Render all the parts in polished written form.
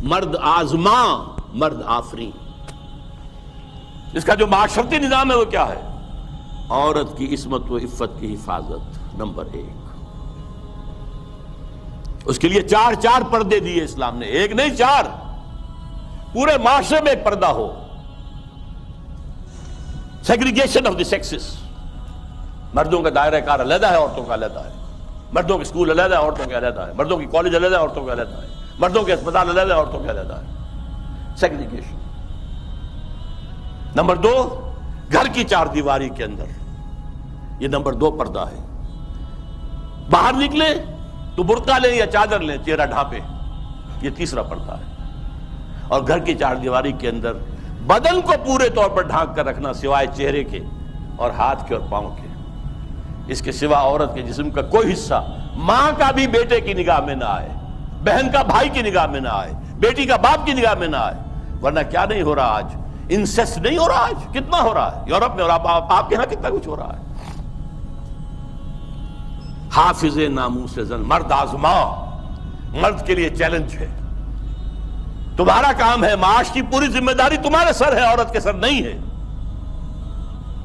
مرد آزما مرد آفرین. اس کا جو معاشرتی نظام ہے وہ کیا ہے؟ عورت کی عصمت و عفت کی حفاظت نمبر 1. اس کے لیے 4 پردے دیے اسلام نے، 1 نہیں 4. پورے معاشرے میں ایک پردہ ہو. Segregation of the sexes. مردوں کا دائرہ کار علیحدہ ہے، عورتوں کا علیحدہ ہے. مردوں کے اسکول علیحدہ ہے، عورتوں کے علیحدہ ہے. مردوں کی کالج علیحدہ ہے، عورتوں کے علیحدہ ہے. مردوں کے اسپتال علیحدہ ہے، عورتوں کے علیحدہ ہے. سیگریگیشن. نمبر 2، گھر کی 4 دیواری کے اندر، یہ نمبر 2 پردہ ہے. باہر نکلے تو برقع لیں یا چادر لیں، چہرہ ڈھانپے، یہ تیسرا پردہ ہے. اور گھر کی 4 دیواری کے اندر بدن کو پورے طور پر ڈھانک کر رکھنا سوائے چہرے کے اور ہاتھ کے اور پاؤں کے. اس کے سوا عورت کے جسم کا کوئی حصہ ماں کا بھی بیٹے کی نگاہ میں نہ آئے، بہن کا بھائی کی نگاہ میں نہ آئے، بیٹی کا باپ کی نگاہ میں نہ آئے. ورنہ کیا نہیں ہو رہا آج؟ انسیسٹ نہیں ہو رہا آج؟ کتنا ہو رہا ہے یورپ میں، اور آپ کے ہاں کتنا کچھ ہو رہا ہے. حافظ ناموس زن، مرد آزما. مرد کے لیے چیلنج ہے. تمہارا کام ہے، معاش کی پوری ذمہ داری تمہارے سر ہے، عورت کے سر نہیں ہے.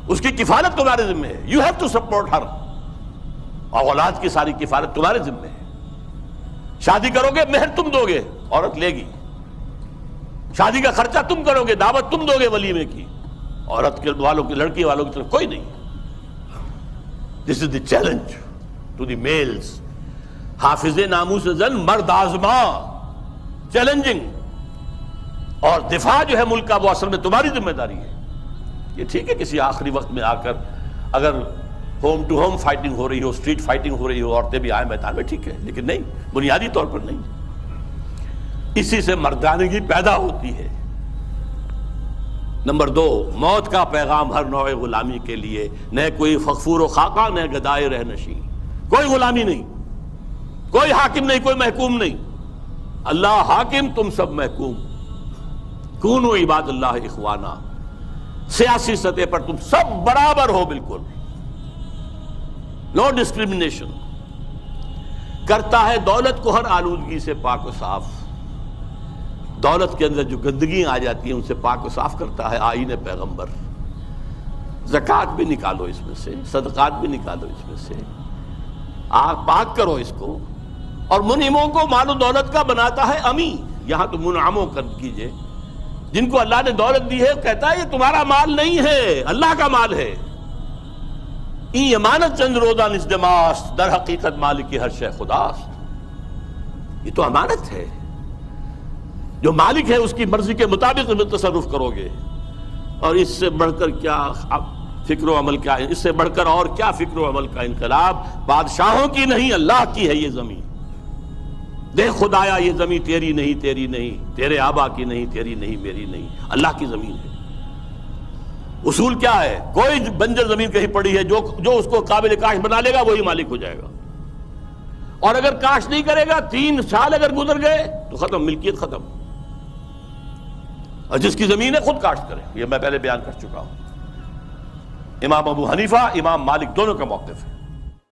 اس کی کفالت تمہارے ذمہ ہے. یو ہیو ٹو سپورٹ ہر. اور اولاد کی ساری کفالت تمہارے ذمہ ہے. شادی کرو گے، مہر تم دو گے، عورت لے گی. شادی کا خرچہ تم کرو گے، دعوت تم دو گے ولیمے کی. عورت کے والوں کی، لڑکی والوں کی طرف کوئی نہیں. This is the challenge to the males. حافظ ناموس زن، مرد آزما. چیلنجنگ. اور دفاع جو ہے ملک کا، وہ اصل میں تمہاری ذمہ داری ہے. یہ ٹھیک ہے کسی آخری وقت میں آ کر اگر ہوم ٹو ہوم فائٹنگ ہو رہی ہو، اسٹریٹ فائٹنگ ہو رہی ہو، عورتیں بھی آئیں میدان میں، ٹھیک ہے، لیکن نہیں، بنیادی طور پر نہیں. اسی سے مردانگی پیدا ہوتی ہے. نمبر 2، موت کا پیغام ہر نوع غلامی کے لیے. نہ کوئی فخفور و خاکہ، نہ گدائے رہ نشین. کوئی غلامی نہیں، کوئی حاکم نہیں، کوئی محکوم نہیں. اللہ حاکم، تم سب محکوم. کونوا عباد اللہ اخوانا. سیاسی سطح پر تم سب برابر ہو، بالکل نو ڈسکریمنیشن. کرتا ہے دولت کو ہر آلودگی سے پاک و صاف. دولت کے اندر جو گندگیاں آ جاتی ہیں ان سے پاک و صاف کرتا ہے آئین پیغمبر. زکوٰۃ بھی نکالو اس میں سے، صدقات بھی نکالو اس میں سے، پاک کرو اس کو. اور منعموں کو مال و دولت کا بناتا ہے امی. یہاں تو منعموں کر کیجئے. جن کو اللہ نے دولت دی ہے کہتا ہے یہ تمہارا مال نہیں ہے، اللہ کا مال ہے. این امانت چند روزہ نزدماست، در حقیقت مالک ہر شے خداست. یہ تو امانت ہے. جو مالک ہے اس کی مرضی کے مطابق تصرف کرو گے. اور اس سے بڑھ کر کیا فکر و عمل، کیا اس سے بڑھ کر اور کیا فکر و عمل کا انقلاب. بادشاہوں کی نہیں، اللہ کی ہے یہ زمین. دیکھ خدایا یہ زمین تیری نہیں، تیری نہیں، تیرے آبا کی نہیں، تیری نہیں، میری نہیں، اللہ کی زمین ہے. اصول کیا ہے؟ کوئی بنجر زمین کہیں پڑی ہے، جو اس کو قابل کاش بنا لے گا وہی مالک ہو جائے گا. اور اگر کاش نہیں کرے گا، 3 سال اگر گزر گئے تو ختم، ملکیت ختم. اور جس کی زمین ہے خود کاشت کرے. یہ میں پہلے بیان کر چکا ہوں. امام ابو حنیفہ، امام مالک دونوں کا موقف ہے.